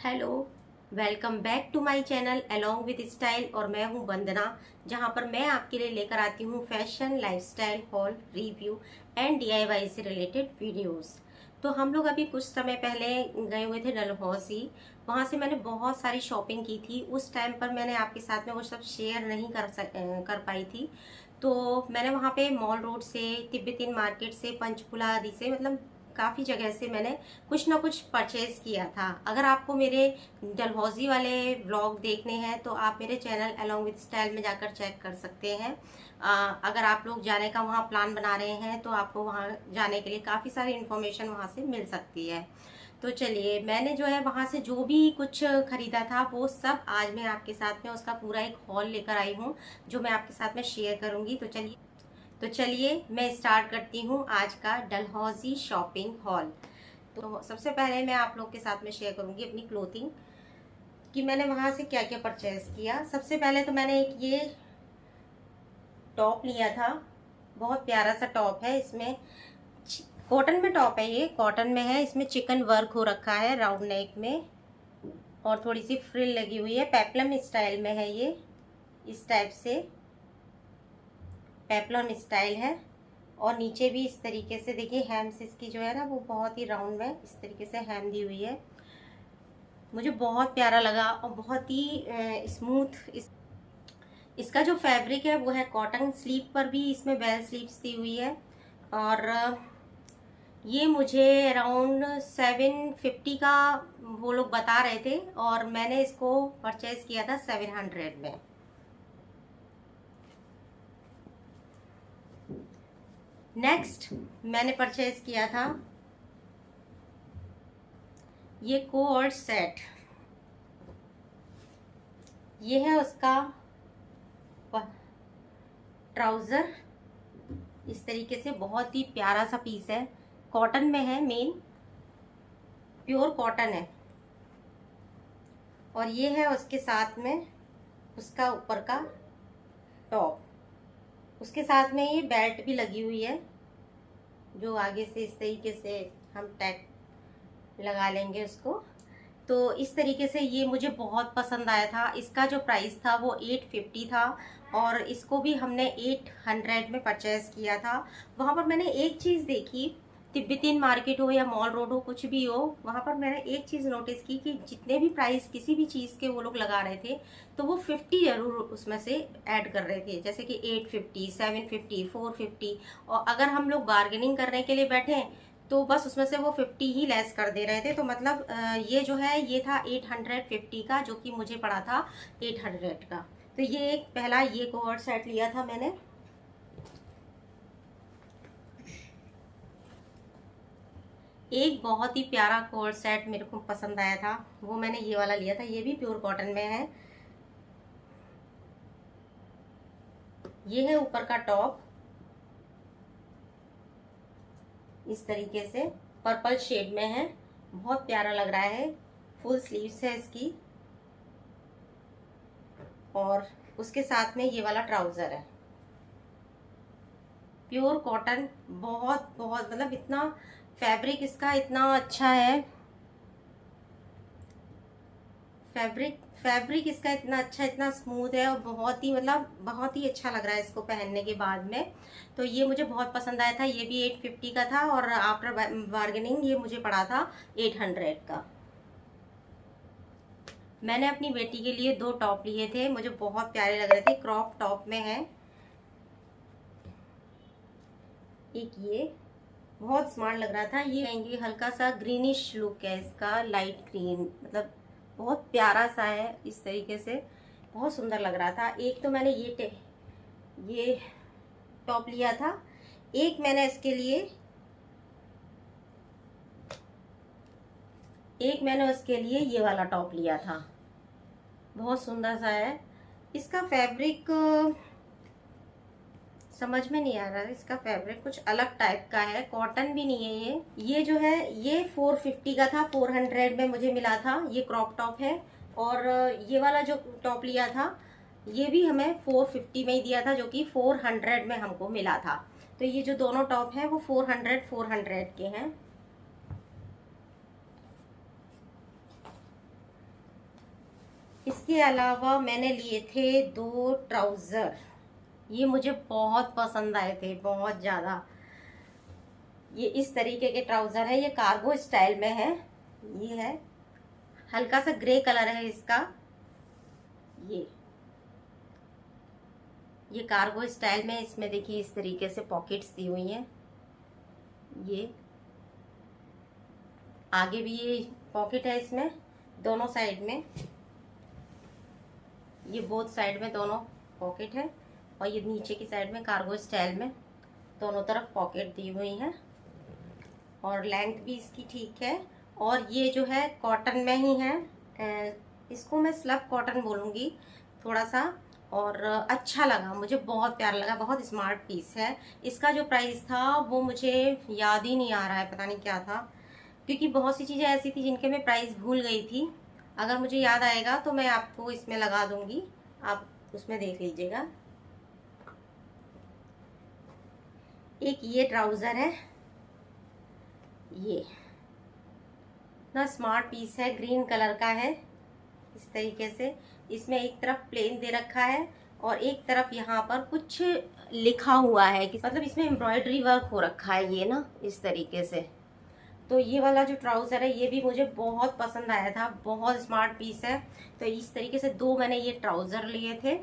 Hello, welcome back to my channel along with style. और मैं हूं वंदना, जहां पर मैं आपके लिए लेकर आती हूं fashion, lifestyle, hall, review and DIY से रिलेटेड वीडियोस। तो हम लोग अभी कुछ समय पहले गए हुए थे डलहौजी। वहां से मैंने बहुत सारी शॉपिंग की थी। उस टाइम पर मैंने आपके साथ में वो सब शेयर नहीं कर पाई थी। तो मैंने वहां पे मॉल रोड से, तिब्बतीन मार्केट से, पंचकुला आदि से, मतलब काफ़ी जगह से मैंने कुछ ना कुछ परचेज किया था। अगर आपको मेरे डलहौजी वाले व्लॉग देखने हैं तो आप मेरे चैनल अलोंग विद स्टाइल में जाकर चेक कर सकते हैं। अगर आप लोग जाने का वहाँ प्लान बना रहे हैं तो आपको वहाँ जाने के लिए काफ़ी सारी इन्फॉर्मेशन वहाँ से मिल सकती है। तो चलिए, मैंने जो है वहाँ से जो भी कुछ खरीदा था वो सब आज मैं आपके साथ में उसका पूरा एक हॉल लेकर आई हूँ, जो मैं आपके साथ में शेयर करूँगी। तो चलिए मैं स्टार्ट करती हूँ आज का डलहौजी शॉपिंग हॉल। तो सबसे पहले मैं आप लोग के साथ में शेयर करूँगी अपनी क्लोथिंग कि मैंने वहाँ से क्या क्या परचेज किया। सबसे पहले तो मैंने एक ये टॉप लिया था। बहुत प्यारा सा टॉप है। इसमें कॉटन में टॉप है, ये कॉटन में है। इसमें चिकन वर्क हो रखा है राउंड नेक में और थोड़ी सी फ्रिल लगी हुई है। पेप्लम स्टाइल में है ये, इस टाइप से पेप्लम स्टाइल है। और नीचे भी इस तरीके से देखिए, हैम्स इसकी जो है ना वो बहुत ही राउंड में इस तरीके से हैम दी हुई है। मुझे बहुत प्यारा लगा और बहुत ही स्मूथ। इसका जो फैब्रिक है वो है कॉटन। स्लीव पर भी इसमें बेल स्लीव्स दी हुई है। और ये मुझे अराउंड 750 का वो लोग बता रहे थे और मैंने इसको परचेज किया था 700 में। नेक्स्ट मैंने परचेज किया था ये कोऑर्ड सेट। ये है उसका ट्राउजर। इस तरीके से बहुत ही प्यारा सा पीस है। कॉटन में है, मेन प्योर कॉटन है। और ये है उसके साथ में उसका ऊपर का टॉप। उसके साथ में ये बेल्ट भी लगी हुई है, जो आगे से इस तरीके से हम टैग लगा लेंगे उसको। तो इस तरीके से ये मुझे बहुत पसंद आया था। इसका जो प्राइस था वो 850 था और इसको भी हमने 800 में परचेज किया था। वहाँ पर मैंने एक चीज़ देखी, तिब्बतीन मार्केट हो या मॉल रोड हो, कुछ भी हो, वहाँ पर मैंने एक चीज़ नोटिस की कि जितने भी प्राइस किसी भी चीज़ के वो लोग लगा रहे थे तो वो 50 जरूर उसमें से ऐड कर रहे थे। जैसे कि 850, 750, 450। और अगर हम लोग बार्गेनिंग करने के लिए बैठे तो बस उसमें से वो 50 ही लेस कर दे रहे थे। तो मतलब ये जो है ये था 850 का, जो कि मुझे पड़ा था 800 का। तो ये एक पहला ये कोवर्ट सेट लिया था मैंने। एक बहुत ही प्यारा कोवर्ट सेट मेरे को पसंद आया था, वो मैंने ये वाला लिया था। ये भी प्योर कॉटन में है। ये है ऊपर का टॉप, इस तरीके से पर्पल शेड में है। बहुत प्यारा लग रहा है। फुल स्लीव्स है इसकी। और उसके साथ में ये वाला ट्राउजर है, प्योर कॉटन। बहुत बहुत मतलब इतना फैब्रिक इसका इतना अच्छा है। फैब्रिक इसका इतना अच्छा, इतना स्मूथ है और बहुत ही मतलब बहुत ही अच्छा लग रहा है इसको पहनने के बाद में। तो ये मुझे बहुत पसंद आया था। ये भी 850 का था और आफ्टर बार्गेनिंग ये मुझे पड़ा था 800 का। मैंने अपनी बेटी के लिए 2 टॉप लिए थे, मुझे बहुत प्यारे लग रहे थे। क्रॉप टॉप में है एक, ये बहुत स्मार्ट लग रहा था। ये कहेंगे हल्का सा ग्रीनिश लुक है इसका, लाइट ग्रीन, मतलब बहुत प्यारा सा है इस तरीके से। बहुत सुंदर लग रहा था। एक तो मैंने ये टॉप लिया था। एक मैंने उसके लिए ये वाला टॉप लिया था। बहुत सुंदर सा है। इसका फैब्रिक समझ में नहीं आ रहा है। इसका फैब्रिक कुछ अलग टाइप का है, कॉटन भी नहीं है ये जो है ये 450 का था, 400 में मुझे मिला था। ये क्रॉप टॉप है। और ये वाला जो टॉप लिया था ये भी हमें 450 में ही दिया था, जो कि 400 में हमको मिला था। तो ये जो दोनों टॉप हैं वो 400 के हैं। इसके अलावा मैंने लिए थे 2 ट्राउज़र। ये मुझे बहुत पसंद आए थे, बहुत ज़्यादा। ये इस तरीके के ट्राउज़र है, ये कार्गो स्टाइल में है। ये है, हल्का सा ग्रे कलर है इसका। ये कार्गो स्टाइल में, इसमें देखिए इस तरीके से पॉकेट्स दी हुई हैं। ये आगे भी ये पॉकेट है इसमें, दोनों साइड में। ये बोथ साइड में दोनों पॉकेट है, और ये नीचे की साइड में कार्गो स्टाइल में दोनों तरफ पॉकेट दी हुई है, और लेंथ भी इसकी ठीक है। और ये जो है कॉटन में ही है, इसको मैं स्लब कॉटन बोलूँगी थोड़ा सा। और अच्छा लगा, मुझे बहुत प्यारा लगा, बहुत स्मार्ट पीस है। इसका जो प्राइस था वो मुझे याद ही नहीं आ रहा है, पता नहीं क्या था, क्योंकि बहुत सी चीज़ें ऐसी थी जिनके मैं प्राइस भूल गई थी। अगर मुझे याद आएगा तो मैं आपको इसमें लगा दूंगी, आप उसमें देख लीजिएगा। एक ये ट्राउज़र है, ये ना स्मार्ट पीस है, ग्रीन कलर का है इस तरीके से। इसमें एक तरफ प्लेन दे रखा है और एक तरफ यहाँ पर कुछ लिखा हुआ है, कि मतलब इसमें एम्ब्रॉयडरी वर्क हो रखा है, ये ना इस तरीके से। तो ये वाला जो ट्राउज़र है ये भी मुझे बहुत पसंद आया था, बहुत स्मार्ट पीस है। तो इस तरीके से 2 मैंने ये ट्राउज़र लिए थे।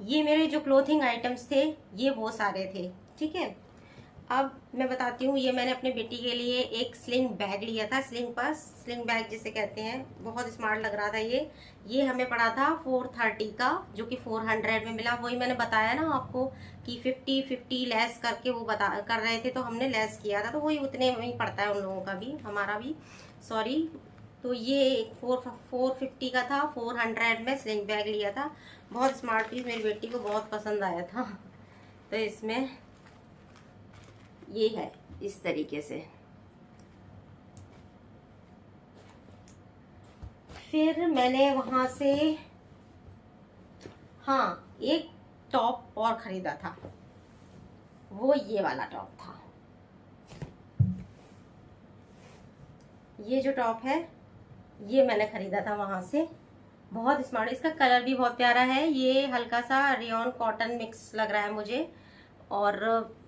ये मेरे जो क्लोथिंग आइटम्स थे ये वो सारे थे, ठीक है। अब मैं बताती हूँ, ये मैंने अपने बेटी के लिए एक स्लिंग बैग लिया था, स्लिंग पर्स, स्लिंग बैग जिसे कहते हैं, बहुत स्मार्ट लग रहा था ये हमें पड़ा था 430 का, जो कि 400 में मिला। वही मैंने बताया ना आपको कि 50-50 लेस करके वो कर रहे थे, तो हमने लेस किया था, तो वही उतने में ही पड़ता है उन लोगों का भी, हमारा भी, सॉरी। तो ये 450 का था, 400 में स्लिंग बैग लिया था। बहुत स्मार्ट पीस, मेरी बेटी को बहुत पसंद आया था। तो इसमें ये है इस तरीके से। फिर मैंने वहां से हाँ एक टॉप और खरीदा था, वो ये वाला टॉप था। ये जो टॉप है ये मैंने खरीदा था वहां से, बहुत स्मार्ट, इसका कलर भी बहुत प्यारा है। ये हल्का सा रेयॉन कॉटन मिक्स लग रहा है मुझे, और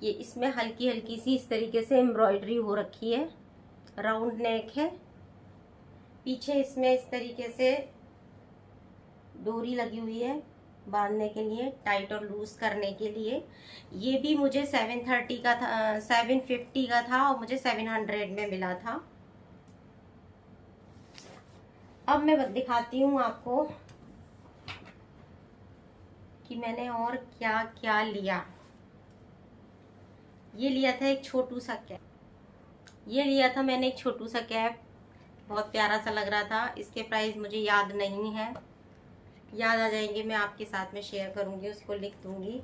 ये इसमें हल्की हल्की सी इस तरीके से एम्ब्रॉयडरी हो रखी है, राउंड नेक है। पीछे इसमें इस तरीके से डोरी लगी हुई है बांधने के लिए, टाइट और लूज करने के लिए। ये भी मुझे 730 का था, 750 का था, और मुझे 700 में मिला था। अब मैं दिखाती हूँ आपको कि मैंने और क्या क्या लिया। ये लिया था एक छोटू सा कैप, ये लिया था मैंने एक छोटू सा कैप, बहुत प्यारा सा लग रहा था। इसके प्राइस मुझे याद नहीं है, याद आ जाएंगे मैं आपके साथ में शेयर करूंगी, उसको लिख दूंगी।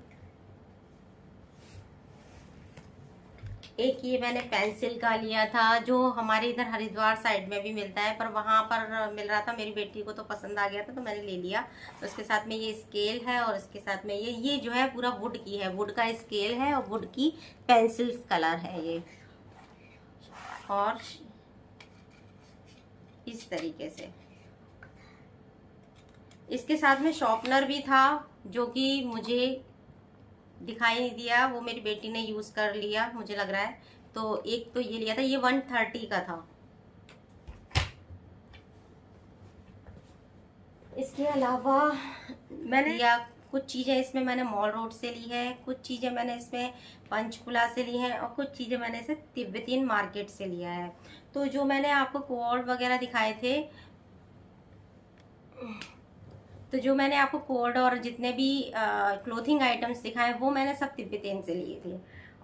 एक ये मैंने पेंसिल का लिया था, जो हमारे इधर हरिद्वार साइड में भी मिलता है, पर वहाँ पर मिल रहा था, मेरी बेटी को तो पसंद आ गया था तो मैंने ले लिया। तो उसके साथ में ये स्केल है, और इसके साथ में ये जो है पूरा वुड की है, वुड का स्केल है और वुड की पेंसिल कलर है ये, और इस तरीके से। इसके साथ में शॉर्पनर भी था, जो कि मुझे दिखाई नहीं दिया, वो मेरी बेटी ने यूज कर लिया मुझे लग रहा है। तो एक तो ये लिया था, ये 130 का था। इसके अलावा मैंने लिया कुछ चीज़ें, इसमें मैंने मॉल रोड से ली है, कुछ चीज़ें मैंने इसमें पंचकुला से ली हैं, और कुछ चीज़ें मैंने इसे तिब्बतियन मार्केट से लिया है। तो जो मैंने आपको कोड वगैरह दिखाए थे, तो जो मैंने आपको कोड और जितने भी क्लोथिंग आइटम्स दिखाए वो मैंने सब तिब्बतियन से लिए थे।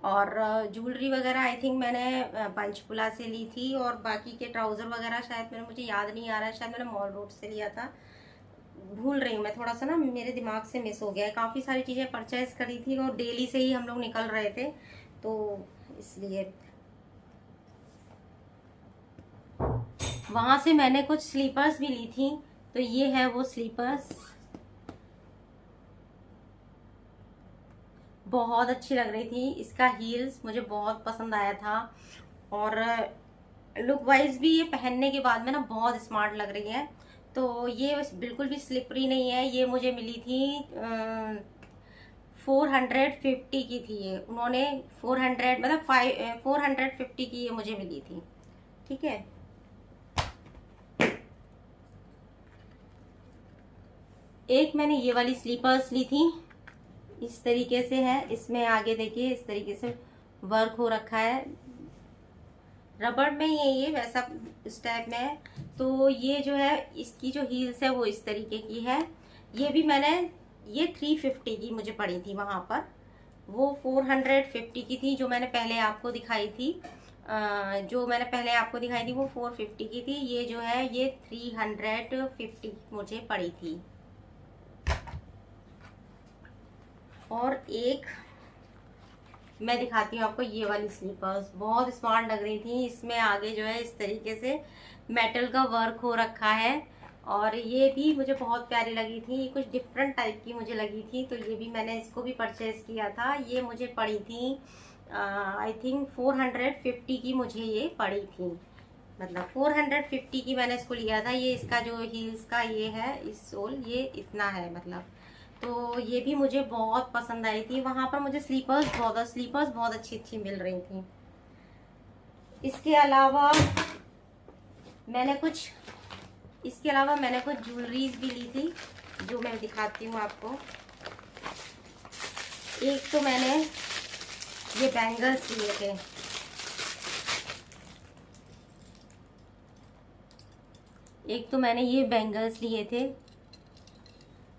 और ज्वेलरी वगैरह आई थिंक मैंने पंचकुला से ली थी, और बाकी के ट्राउज़र वगैरह शायद मुझे याद नहीं आ रहा है, शायद मैंने मॉल रोड से लिया था, भूल रही हूँ मैं, थोड़ा सा ना मेरे दिमाग से मिस हो गया है। काफ़ी सारी चीज़ें परचेज करी थी और डेली से ही हम लोग निकल रहे थे, तो इसलिए। वहाँ से मैंने कुछ स्लीपर्स भी ली थी, तो ये है वो स्लीपर्स, बहुत अच्छी लग रही थी। इसका हील्स मुझे बहुत पसंद आया था और लुक वाइज भी ये पहनने के बाद में ना बहुत स्मार्ट लग रही है। तो ये बिल्कुल भी स्लिपरी नहीं है। ये मुझे मिली थी 450 की थी। ये उन्होंने 400 मतलब 450 की ये मुझे मिली थी। ठीक है, एक मैंने ये वाली स्लीपर्स ली थी, इस तरीके से है। इसमें आगे देखिए इस तरीके से वर्क हो रखा है, रबड़ में ही है ये, वैसा इस टाइप में है। तो ये जो है इसकी जो हील्स है वो इस तरीके की है। ये भी मैंने ये 350 की मुझे पड़ी थी वहां पर। वो 450 की थी जो मैंने पहले आपको दिखाई थी। जो मैंने पहले आपको दिखाई थी वो 450 की थी। ये जो है ये 350 मुझे पड़ी थी। और एक मैं दिखाती हूँ आपको ये वाली स्लीपर्स, बहुत स्मार्ट लग रही थी। इसमें आगे जो है इस तरीके से मेटल का वर्क हो रखा है और ये भी मुझे बहुत प्यारी लगी थी। ये कुछ डिफरेंट टाइप की मुझे लगी थी, तो ये भी मैंने इसको भी परचेज किया था। ये मुझे पड़ी थी आई थिंक 450 की मुझे ये पड़ी थी, मतलब 450 की मैंने इसको लिया था। ये इसका जो हील्स का ये है इस सोल ये इतना है मतलब। तो ये भी मुझे बहुत पसंद आई थी। वहां पर मुझे स्लीपर्स बहुत अच्छी अच्छी मिल रही थी। इसके अलावा मैंने कुछ ज्वेलरीज भी ली थी जो मैं दिखाती हूँ आपको। एक तो मैंने ये बैंगल्स लिए थे,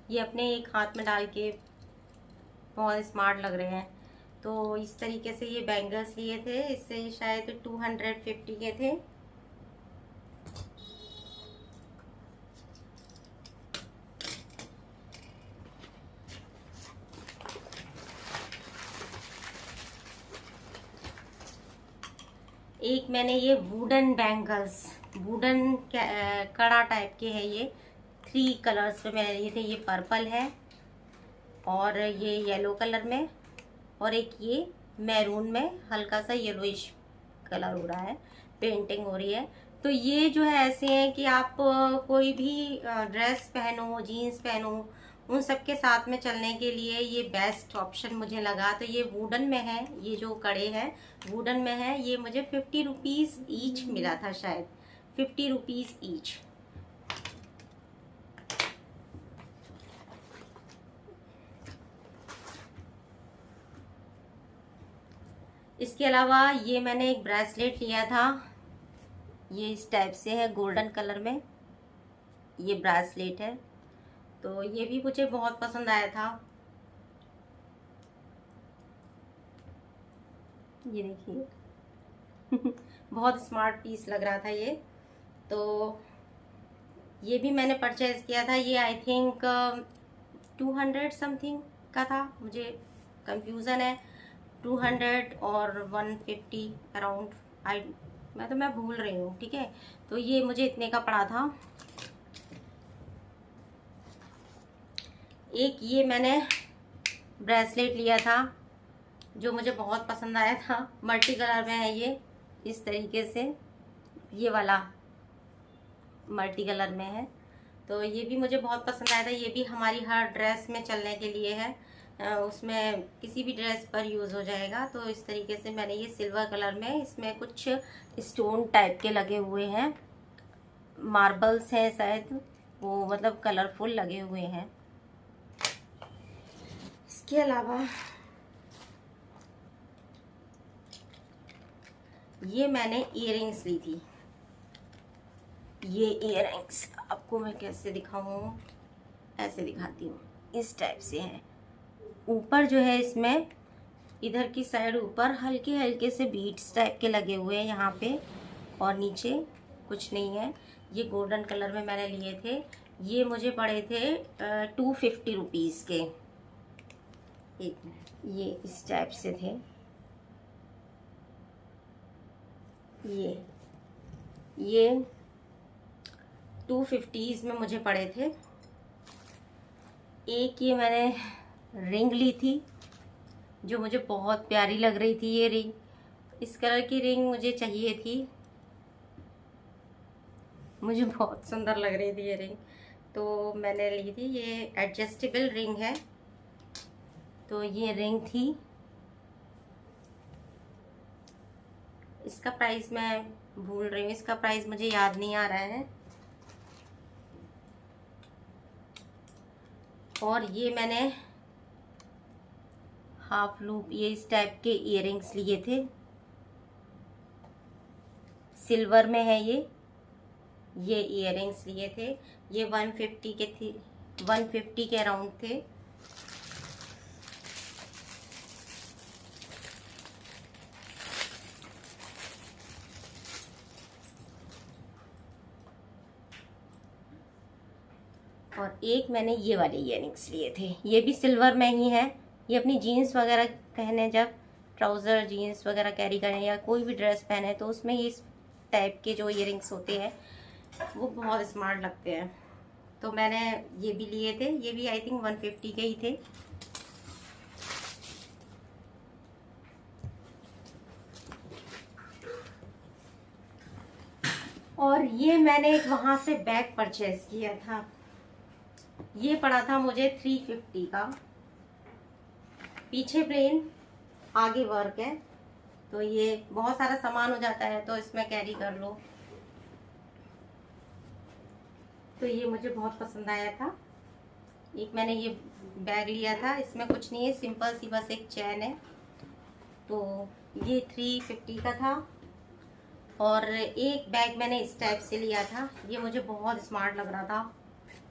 ये अपने एक हाथ में डाल के बहुत स्मार्ट लग रहे हैं। तो इस तरीके से ये बैंगल्स लिए थे, इससे शायद 250 के थे। एक मैंने ये वुडन बैंगल्स, वुडन कड़ा टाइप के है ये, 3 कलर्स में मैंने लिए थे। ये पर्पल है और ये येलो कलर में और एक ये मैरून में, हल्का सा येलोइश कलर हो रहा है, पेंटिंग हो रही है। तो ये जो है ऐसे हैं कि आप कोई भी ड्रेस पहनो, जीन्स पहनो, उन सब के साथ में चलने के लिए ये बेस्ट ऑप्शन मुझे लगा। तो ये वुडन में है, ये जो कड़े हैं वुडन में है। ये मुझे 50 रुपीज़ ईच मिला था, शायद 50 रुपीज़ ईच। इसके अलावा ये मैंने एक ब्रेसलेट लिया था, ये इस टाइप से है, गोल्डन कलर में ये ब्रेसलेट है। तो ये भी मुझे बहुत पसंद आया था। ये देखिए बहुत स्मार्ट पीस लग रहा था ये। तो ये भी मैंने परचेज किया था। ये आई थिंक 200 समथिंग का था, मुझे कंफ्यूजन है 200 और 150 अराउंड, मैं भूल रही हूँ। ठीक है, तो ये मुझे इतने का पड़ा था। एक ये मैंने ब्रेसलेट लिया था जो मुझे बहुत पसंद आया था, मल्टी कलर में है ये, इस तरीके से ये वाला मल्टी कलर में है। तो ये भी मुझे बहुत पसंद आया था। ये भी हमारी हर ड्रेस में चलने के लिए है, उसमें किसी भी ड्रेस पर यूज़ हो जाएगा। तो इस तरीके से मैंने ये सिल्वर कलर में, इसमें कुछ स्टोन टाइप के लगे हुए हैं, मार्बल्स हैं शायद वो, मतलब कलरफुल लगे हुए हैं। इसके अलावा ये मैंने इयररिंग्स ली थी। ये इयररिंग्स आपको मैं कैसे दिखाऊं, ऐसे दिखाती हूँ, इस टाइप से है। ऊपर जो है इसमें इधर की साइड ऊपर हल्के हल्के से बीट्स टाइप के लगे हुए हैं यहाँ पे, और नीचे कुछ नहीं है। ये गोल्डन कलर में मैंने लिए थे। ये मुझे पड़े थे 250 रुपीज़ के। एक ये इस टाइप से थे, ये 250 में मुझे पड़े थे। एक ये मैंने रिंग ली थी, जो मुझे बहुत प्यारी लग रही थी। ये रिंग, इस कलर की रिंग मुझे चाहिए थी, मुझे बहुत सुंदर लग रही थी ये रिंग, तो मैंने ली थी। ये एडजस्टेबल रिंग है, तो ये रिंग थी। इसका प्राइस मैं भूल रही हूँ, इसका प्राइस मुझे याद नहीं आ रहा है। और ये मैंने हाफ लूप, ये इस टाइप के इयररिंग्स लिए थे, सिल्वर में है ये इयररिंग्स लिए थे। ये 150 के थे, 150 के अराउंड थे। और एक मैंने ये वाले इयररिंग्स लिए थे, ये भी सिल्वर में ही है। ये अपनी जीन्स वगैरह पहने, जब ट्राउज़र जीन्स वगैरह कैरी करें या कोई भी ड्रेस पहने, तो उसमें इस टाइप के जो इयररिंग्स होते हैं वो बहुत स्मार्ट लगते हैं। तो मैंने ये भी लिए थे, ये भी आई थिंक 150 के ही थे। और ये मैंने वहाँ से बैग परचेज किया था, ये पड़ा था मुझे 350 का। पीछे प्लेन, आगे वर्क है, तो ये बहुत सारा सामान हो जाता है तो इसमें कैरी कर लो। तो ये मुझे बहुत पसंद आया था। एक मैंने ये बैग लिया था, इसमें कुछ नहीं है, सिंपल सी बस एक चैन है। तो ये 350 का था। और एक बैग मैंने इस टाइप से लिया था, ये मुझे बहुत स्मार्ट लग रहा था,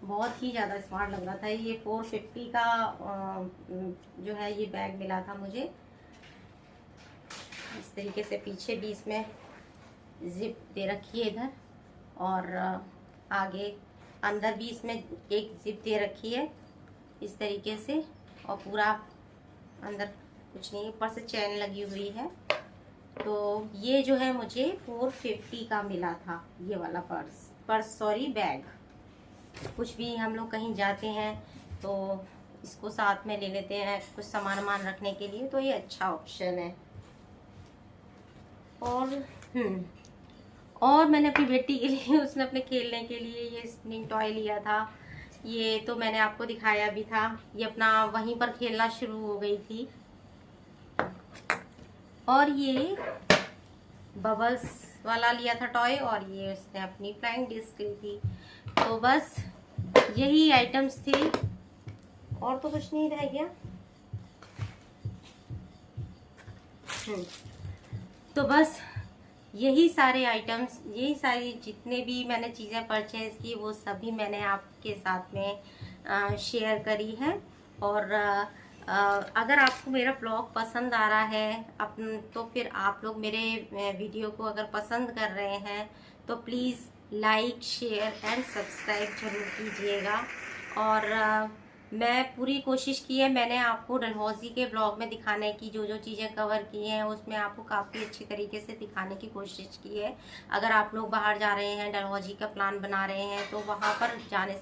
बहुत ही ज़्यादा स्मार्ट लग रहा था। ये 450 का जो है ये बैग मिला था मुझे। इस तरीके से पीछे भी इसमें जिप दे रखी है इधर, और आगे अंदर भी इसमें एक जिप दे रखी है इस तरीके से, और पूरा अंदर कुछ नहीं, ऊपर से चैन लगी हुई है। तो ये जो है मुझे 450 का मिला था, ये वाला बैग। कुछ भी हम लोग कहीं जाते हैं तो इसको साथ में ले लेते हैं कुछ सामान रखने के लिए, तो ये अच्छा ऑप्शन है। और मैंने अपनी बेटी के लिए, उसने अपने खेलने के लिए ये स्प्रिंग टॉय लिया था। ये तो मैंने आपको दिखाया भी था, ये अपना वहीं पर खेलना शुरू हो गई थी। और ये बबल्स वाला लिया था टॉय, और ये उसने अपनी फ्लाइंग डिस्क ली थी। तो बस यही आइटम्स थे, और तो कुछ नहीं रह गया। तो बस यही सारे आइटम्स, यही सारी जितने भी मैंने चीज़ें परचेज़ की, वो सभी मैंने आपके साथ में शेयर करी है। और अगर आपको मेरा ब्लॉग पसंद आ रहा है तो फिर आप लोग मेरे वीडियो को अगर पसंद कर रहे हैं तो please like, share and subscribe जरूर कीजिएगा। और मैं पूरी कोशिश की है, मैंने आपको डलहौजी के ब्लॉग में दिखाने की जो चीज़ें कवर की हैं उसमें आपको काफ़ी अच्छी तरीके से दिखाने की कोशिश की है। अगर आप लोग बाहर जा रहे हैं, डलहौजी का प्लान बना रहे हैं, तो वहाँ पर जाने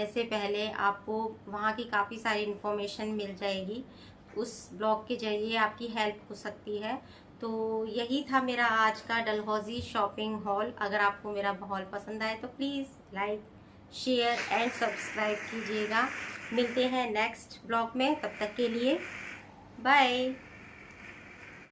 से पहले आपको वहाँ की काफ़ी सारी इन्फॉर्मेशन मिल जाएगी। उस ब्लॉग के जरिए आपकी हेल्प हो सकती है। तो यही था मेरा आज का डलहौजी शॉपिंग हॉल। अगर आपको मेरा हॉल पसंद आए तो please like, share and subscribe कीजिएगा। मिलते हैं नेक्स्ट ब्लॉग में, तब तक के लिए बाय।